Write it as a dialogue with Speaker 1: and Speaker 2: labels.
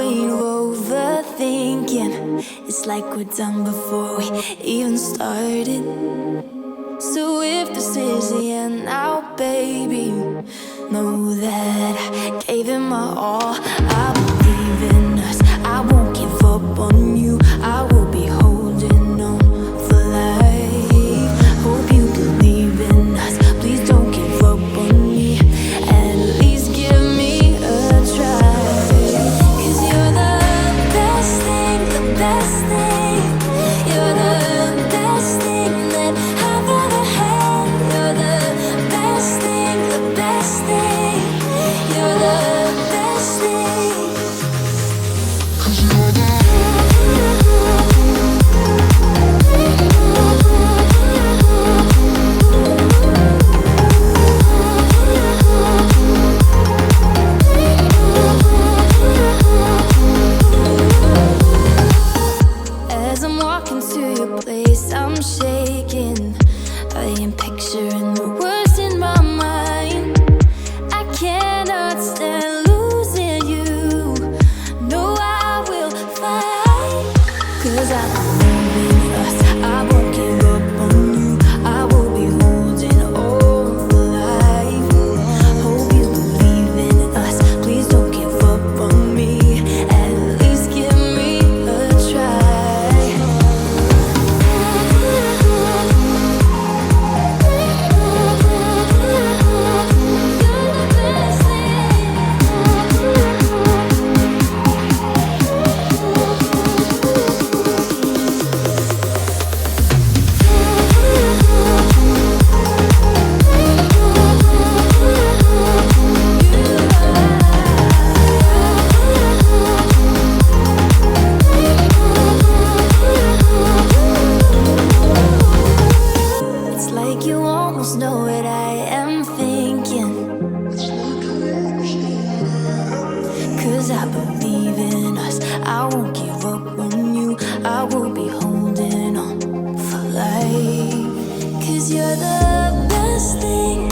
Speaker 1: ain't overthinking. It's like we're done before we even started. So if this is the end now, baby, know that I gave it my all. I believe in us, I won't give up on you. I will be holding on for life. Hope you believe in us, please don't give up on me. At least give me a try. 'Cause you're the best thing, the best thing. You're the best thing that I've ever had. You're the best thing, the best thing. You're the best thing. 'Cause you're the As I'm walking to your place, I'm shaking. I am picturing the words in my mind. I cannot stand losing you. No, I will fight. 'Cause I believe in us, I won't give up on you. I will be holding on for life. Hope you believe in us, please don't give up on me. At least give me a try. It's like you almost know what I am thinking. 'Cause I believe in us, I won't give up on you. I will be holding on for life. 'Cause you're the best thing